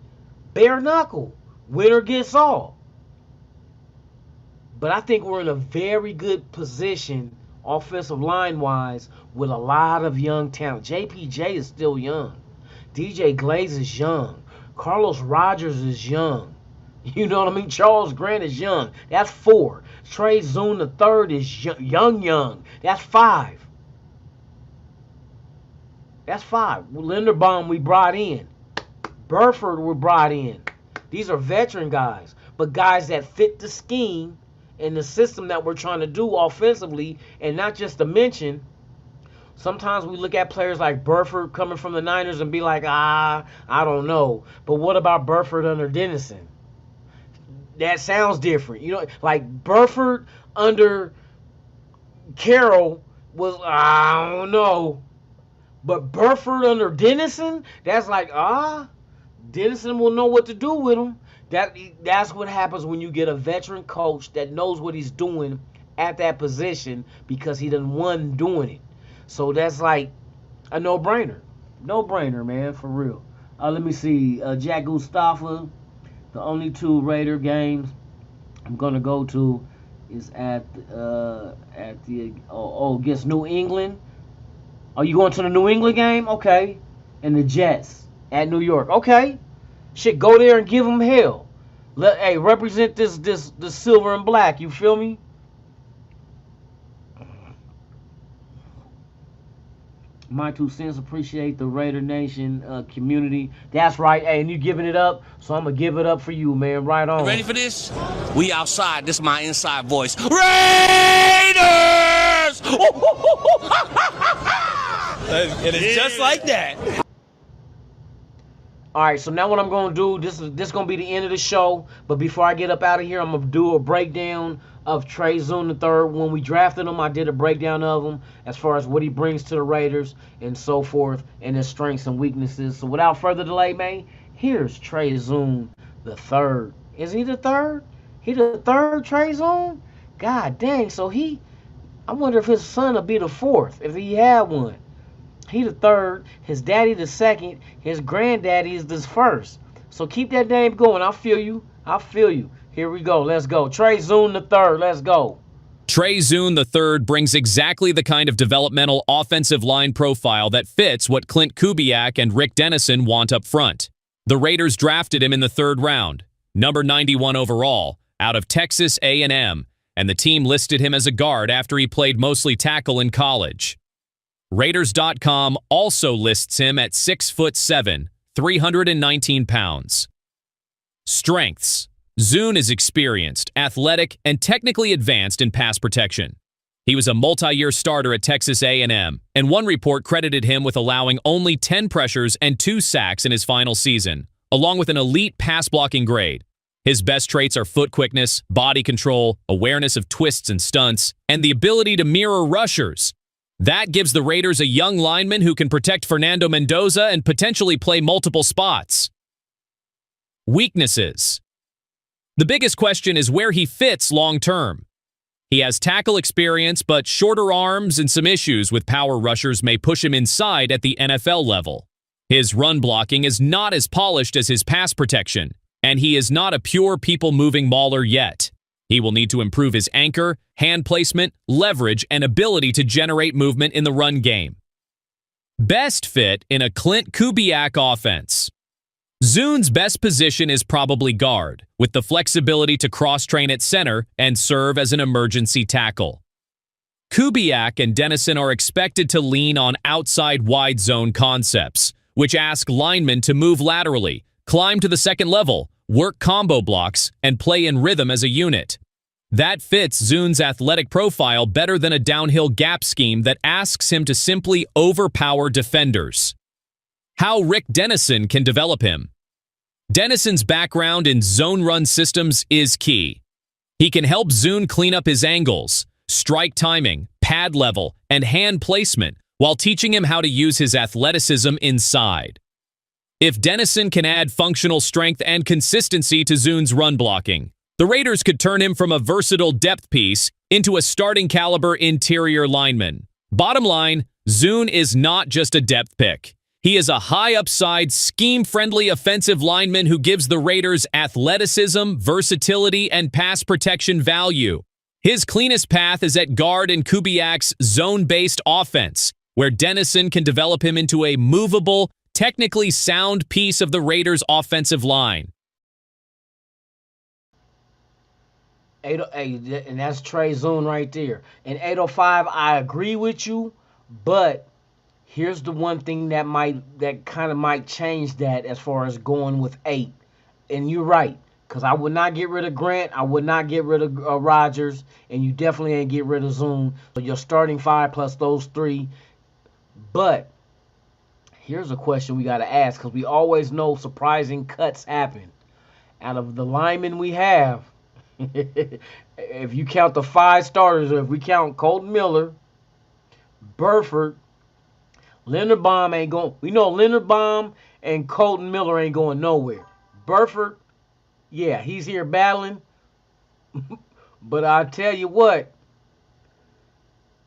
Bare knuckle. Winner gets all. But I think we're in a very good position, offensive line-wise, with a lot of young talent. JPJ is still young. DJ Glaze is young. Carlos Rogers is young. You know what I mean? Charles Grant is young. That's 4. Trey Zoon III is young. That's 5. Linderbaum we brought in. Burford we brought in. These are veteran guys, but guys that fit the scheme and the system that we're trying to do offensively. And not just to mention, sometimes we look at players like Burford coming from the Niners and be like, I don't know. But what about Burford under Dennison? That sounds different. You know, like Burford under Carroll was, I don't know. But Burford under Dennison, that's like, Dennison will know what to do with him. That's what happens when you get a veteran coach that knows what he's doing at that position because he done won doing it. So that's like a no-brainer. No-brainer, man, for real. Let me see. Jack Mustafa, the only 2 Raider games I'm going to go to is against New England. Are you going to the New England game? Okay. And the Jets at New York. Okay. Shit, go there and give them hell. Hey, represent this silver and black. You feel me? My 2 cents. Appreciate the Raider Nation community. That's right. Hey, and you giving it up, so I'm going to give it up for you, man. Right on. Ready for this? We outside. This is my inside voice. Raiders! And it's just like that. All right, so now what I'm going to do, this is going to be the end of the show. But before I get up out of here, I'm going to do a breakdown of Trey Zoon III. When we drafted him, I did a breakdown of him as far as what he brings to the Raiders and so forth, and his strengths and weaknesses. So without further delay, man, here's Trey Zoon III. Is he the 3rd? He the 3rd Trey Zoon? God dang, so I wonder if his son will be the 4th, if he had one. He the 3rd, his daddy the 2nd, his granddaddy is the 1st. So keep that name going. I feel you. Here we go. Let's go. Trey Zoon III. Let's go. Trey Zoon III brings exactly the kind of developmental offensive line profile that fits what Clint Kubiak and Rick Dennison want up front. The Raiders drafted him in the 3rd round, number 91 overall, out of Texas A&M, and the team listed him as a guard after he played mostly tackle in college. Raiders.com also lists him at 6'7", 319 pounds. Strengths. Zoon is experienced, athletic, and technically advanced in pass protection. He was a multi-year starter at Texas A&M, and one report credited him with allowing only 10 pressures and 2 sacks in his final season, along with an elite pass-blocking grade. His best traits are foot quickness, body control, awareness of twists and stunts, and the ability to mirror rushers. That gives the Raiders a young lineman who can protect Fernando Mendoza and potentially play multiple spots. Weaknesses. The biggest question is where he fits long-term. He has tackle experience, but shorter arms and some issues with power rushers may push him inside at the NFL level. His run blocking is not as polished as his pass protection, and he is not a pure people-moving mauler yet. He will need to improve his anchor, hand placement, leverage, and ability to generate movement in the run game. Best fit in a Clint Kubiak offense. Zune's best position is probably guard, with the flexibility to cross-train at center and serve as an emergency tackle. Kubiak and Dennison are expected to lean on outside wide zone concepts, which ask linemen to move laterally, climb to the second level, work combo blocks, and play in rhythm as a unit. That fits Zune's athletic profile better than a downhill gap scheme that asks him to simply overpower defenders. How Rick Dennison can develop him. Dennison's background in zone run systems is key. He can help Zune clean up his angles, strike timing, pad level, and hand placement while teaching him how to use his athleticism inside. If Dennison can add functional strength and consistency to Zune's run blocking, the Raiders could turn him from a versatile depth piece into a starting caliber interior lineman. Bottom line, Zune is not just a depth pick. He is a high-upside, scheme-friendly offensive lineman who gives the Raiders athleticism, versatility, and pass protection value. His cleanest path is at guard in Kubiak's zone-based offense, where Dennison can develop him into a movable, technically sound piece of the Raiders' offensive line. And that's Trey Zune right there. And 805, I agree with you, but here's the one thing that kind of might change that as far as going with 8. And you're right, because I would not get rid of Grant, I would not get rid of Rodgers, and you definitely ain't get rid of Zune. So you're starting 5 plus those 3. But here's a question we got to ask, because we always know surprising cuts happen. Out of the linemen we have, if you count the 5 starters, or if we count Colton Miller, Burford, Linderbaum ain't going. We know Linderbaum and Colton Miller ain't going nowhere. Burford, yeah, he's here battling. But I tell you what,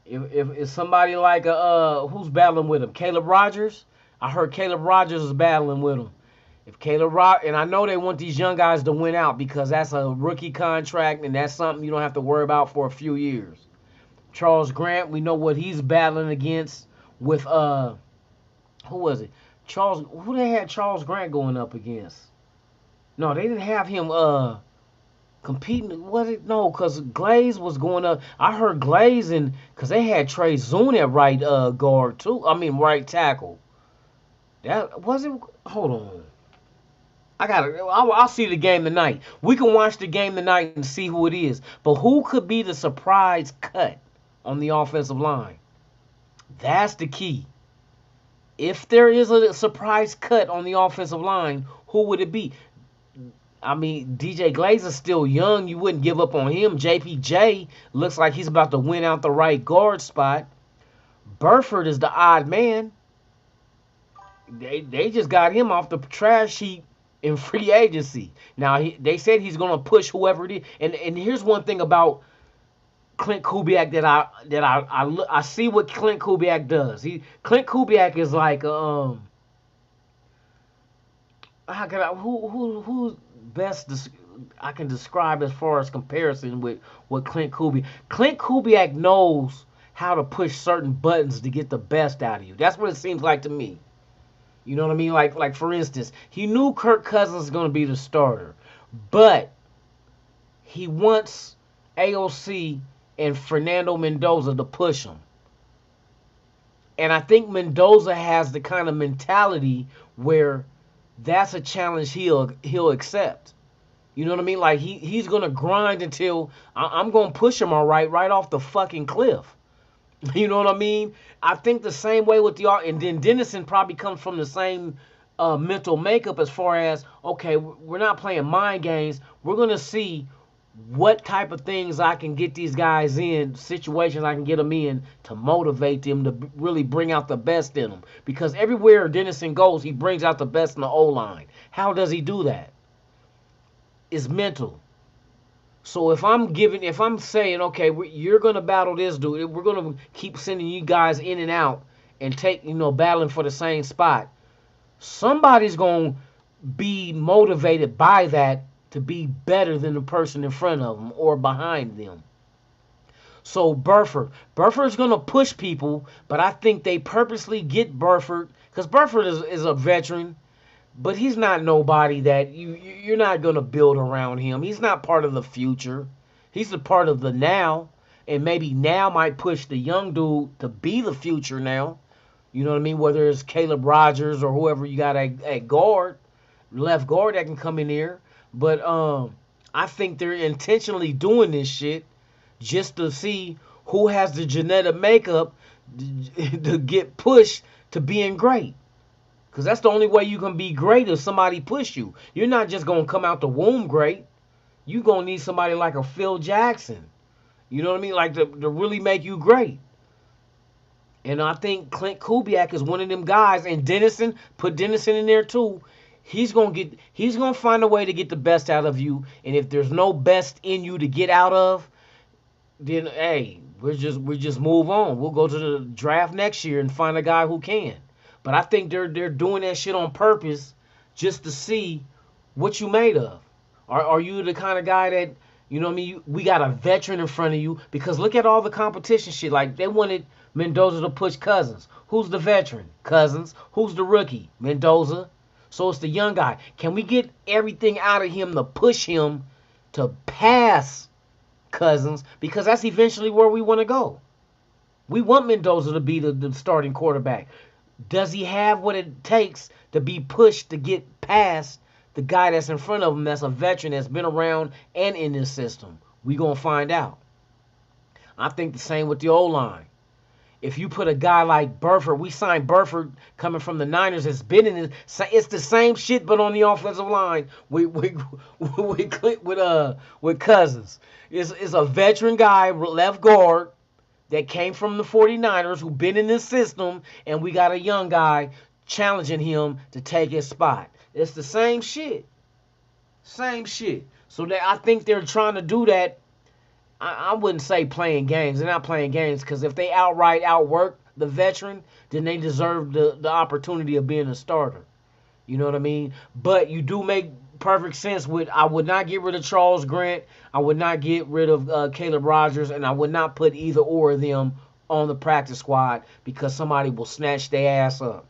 if somebody like who's battling with him, Caleb Rogers. I heard Caleb Rogers is battling with him. If Caleb and I know they want these young guys to win out because that's a rookie contract and that's something you don't have to worry about for a few years. Charles Grant, we know what he's battling against with who was it? Who they had Charles Grant going up against? No, they didn't have him competing. Was it? No, because Glaze was going up. I heard Glaze because they had Trey Zune at right guard too. I mean right tackle. That was it. Hold on. I'll see the game tonight. We can watch the game tonight and see who it is. But who could be the surprise cut on the offensive line? That's the key. If there is a surprise cut on the offensive line, who would it be? I mean, DJ Glaze is still young. You wouldn't give up on him. JPJ looks like he's about to win out the right guard spot. Burford is the odd man. They just got him off the trash heap in free agency. Now, they said he's going to push whoever it is. And here's one thing about Clint Kubiak that I see what Clint Kubiak does. Clint Kubiak is like how can who best I can describe as far as comparison with what Clint Kubiak. Clint Kubiak knows how to push certain buttons to get the best out of you. That's what it seems like to me. You know what I mean? Like for instance, he knew Kirk Cousins is going to be the starter, but he wants AOC and Fernando Mendoza to push him. And I think Mendoza has the kind of mentality where that's a challenge he'll accept. You know what I mean? Like he's going to grind until I'm going to push him right off the fucking cliff. You know what I mean? I think the same way with and then Dennison probably comes from the same mental makeup as far as, okay, we're not playing mind games. We're going to see what type of things I can get these guys in, situations I can get them in to motivate them to really bring out the best in them. Because everywhere Dennison goes, he brings out the best in the O-line. How does he do that? It's mental. So if I'm saying, okay, you're going to battle this dude, we're going to keep sending you guys in and out and battling for the same spot, somebody's going to be motivated by that to be better than the person in front of them or behind them. So Burford's gonna push people, but I think they purposely get Burford because Burford is a veteran, but he's not nobody that you're not gonna build around him. He's not part of the future. He's a part of the now, and maybe now might push the young dude to be the future now. You know what I mean? Whether it's Caleb Rogers or whoever you got at guard, left guard that can come in here. But I think they're intentionally doing this shit just to see who has the genetic makeup to get pushed to being great. Because that's the only way you can be great if somebody push you. You're not just going to come out the womb great. You're going to need somebody like a Phil Jackson. You know what I mean? Like to really make you great. And I think Clint Kubiak is one of them guys. And Dennison, put Dennison in there too. He's gonna find a way to get the best out of you. And if there's no best in you to get out of, then hey, we just move on. We'll go to the draft next year and find a guy who can. But I think they're doing that shit on purpose just to see what you made of. Are you the kind of guy that, you know what I mean, we got a veteran in front of you? Because look at all the competition shit. Like they wanted Mendoza to push Cousins. Who's the veteran? Cousins. Who's the rookie? Mendoza. So it's the young guy. Can we get everything out of him to push him to pass Cousins? Because that's eventually where we want to go. We want Mendoza to be the starting quarterback. Does he have what it takes to be pushed to get past the guy that's in front of him that's a veteran that's been around and in this system? We going to find out. I think the same with the O-line. If you put a guy like Burford, we signed Burford coming from the Niners. It's the same shit, but on the offensive line with Cousins. It's a veteran guy, left guard, that came from the 49ers who been in this system, and we got a young guy challenging him to take his spot. It's the same shit. Same shit. So I think they're trying to do that. I wouldn't say playing games. They're not playing games because if they outright outwork the veteran, then they deserve the opportunity of being a starter. You know what I mean? But you do make perfect sense with, I would not get rid of Charles Grant. I would not get rid of Caleb Rogers, and I would not put either or of them on the practice squad because somebody will snatch their ass up.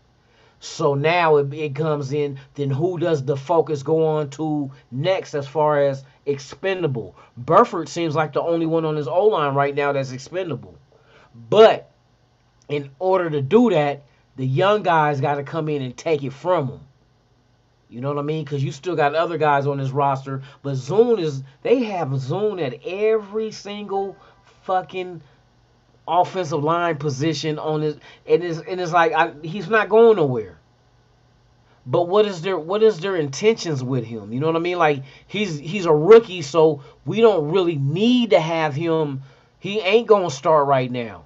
So now it comes in, then who does the focus go on to next as far as expendable? Burford seems like the only one on his O-line right now that's expendable. But in order to do that, the young guys got to come in and take it from them. You know what I mean? Because you still got other guys on this roster. But they have Zune at every single fucking offensive line position on his, and it's like he's not going nowhere. But what is their intentions with him? You know what I mean? Like he's a rookie, so we don't really need to have him. He ain't gonna start right now.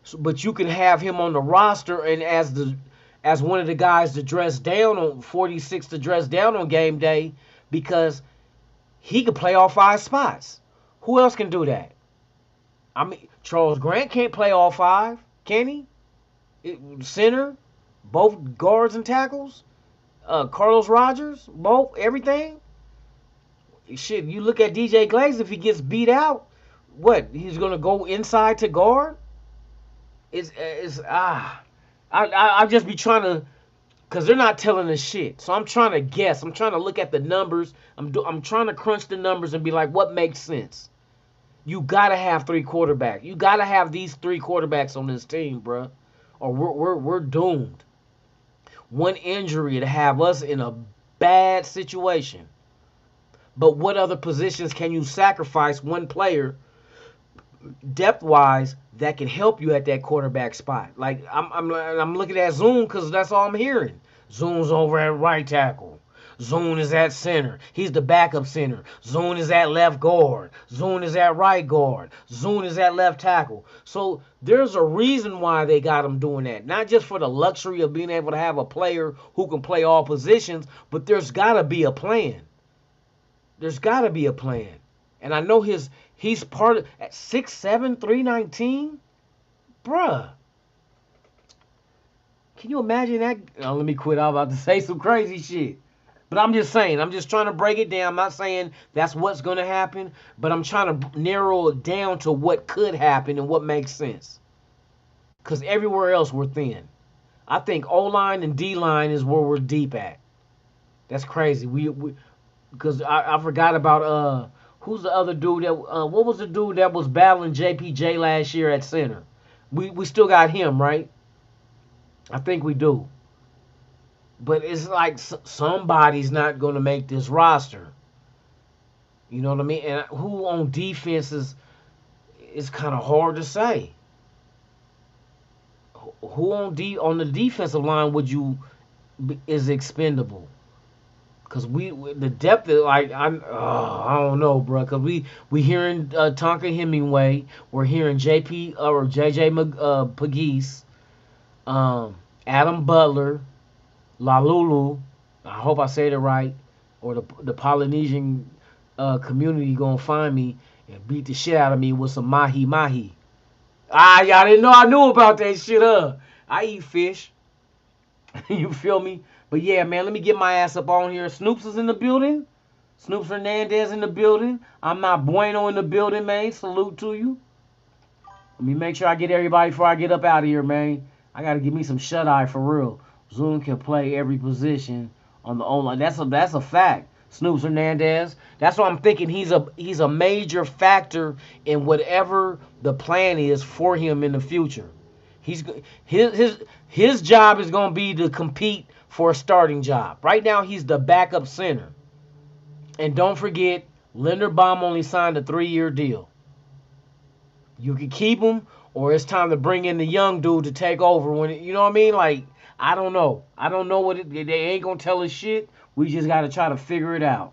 So, but you can have him on the roster and as one of the guys to dress down on 46 to dress down on game day because he could play all 5 spots. Who else can do that? I mean, Charles Grant can't play all 5, can he? Center, both guards and tackles. Carlos Rogers, both, everything. Shit, you look at DJ Glaze, if he gets beat out, what? He's gonna go inside to guard? I just be trying to, cause they're not telling us shit. So I'm trying to guess. I'm trying to look at the numbers. I'm trying to crunch the numbers and be like, what makes sense? You gotta have 3 quarterbacks. You gotta have these 3 quarterbacks on this team, bruh, or we're doomed. One injury to have us in a bad situation. But what other positions can you sacrifice one player, depth-wise, that can help you at that quarterback spot? Like I'm looking at Zoom because that's all I'm hearing. Zoom's over at right tackle. Zune is at center. He's the backup center. Zune is at left guard. Zune is at right guard. Zune is at left tackle. So there's a reason why they got him doing that. Not just for the luxury of being able to have a player who can play all positions, but there's got to be a plan. There's got to be a plan. And I know he's part of, at 6'7", 319. Bruh. Can you imagine that? Oh, let me quit. I'm about to say some crazy shit. But I'm just saying, I'm just trying to break it down. I'm not saying that's what's going to happen, but I'm trying to narrow it down to what could happen and what makes sense. Because everywhere else we're thin. I think O-line and D-line is where we're deep at. That's crazy. Because I forgot about who's the other dude that what was the dude that was battling JPJ last year at center? We still got him, right? I think we do. But it's like somebody's not going to make this roster. You know what I mean? And who on defense is kind of hard to say. Who on the defensive line is expendable? Cause the depth is like I don't know, bro. Cause we hearing Tonka Hemingway, we're hearing JP or JJ Pegues, Adam Butler, Lalulu. I hope I said it right, or the Polynesian community gonna find me and beat the shit out of me with some mahi mahi. Y'all didn't know I knew about that shit, I eat fish. You feel me? But yeah, man, let me get my ass up on here. Snoops is in the building. Snoops Hernandez in the building. I'm not bueno in the building, man. Salute to you. Let me make sure I get everybody before I get up out of here, man. I got to give me some shut-eye for real. Zoom can play every position on the online. That's a fact. Snoops Hernandez. That's why I'm thinking he's a major factor in whatever the plan is for him in the future. His job is going to be to compete for a starting job. Right now, he's the backup center. And don't forget, Linderbaum only signed a 3-year deal. You can keep him, or it's time to bring in the young dude to take over. You know what I mean? Like, I don't know. I don't know they ain't going to tell us shit. We just got to try to figure it out.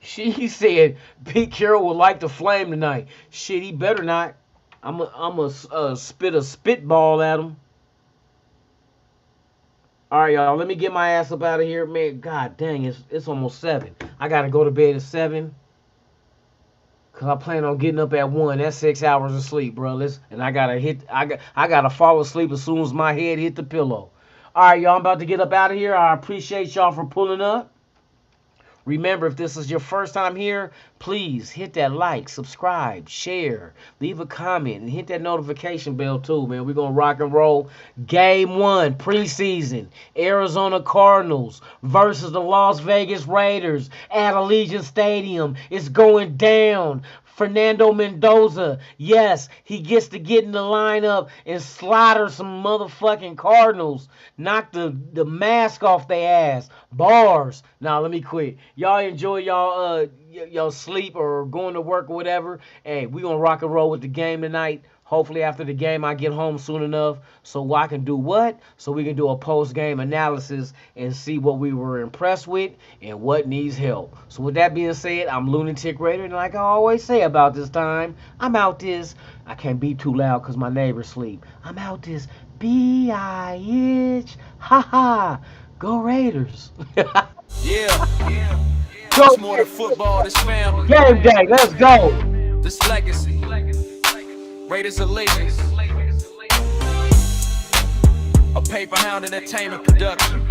He said Pete Carroll would like to flame tonight. Shit, he better not. I'm a spit a spitball at him. All right, y'all. Let me get my ass up out of here, man. God dang, it's almost 7. I gotta go to bed at 7. Cause I plan on getting up at 1. That's 6 hours of sleep, bro. And I gotta fall asleep as soon as my head hit the pillow. All right, y'all. I'm about to get up out of here. I appreciate y'all for pulling up. Remember, if this is your first time here, please hit that like, subscribe, share, leave a comment, and hit that notification bell too, man. We're going to rock and roll. Game 1, preseason, Arizona Cardinals versus the Las Vegas Raiders at Allegiant Stadium. It's going down. Fernando Mendoza, yes, he gets to get in the lineup and slaughter some motherfucking Cardinals. Knock the mask off their ass. Bars. Now, let me quit. Y'all enjoy y'all sleep or going to work or whatever. Hey, we gonna rock and roll with the game tonight. Hopefully after the game I get home soon enough so I can do what? So we can do a post-game analysis and see what we were impressed with and what needs help. So with that being said, I'm Lunatic Raider, and like I always say about this time, I'm out this. I can't be too loud because my neighbors sleep. I'm out this B-I-H. Ha-ha. Go Raiders. Yeah. Go It's more than football, this family. game day. Let's go. This legacy. Raiders are legends. A paper hound entertainment production.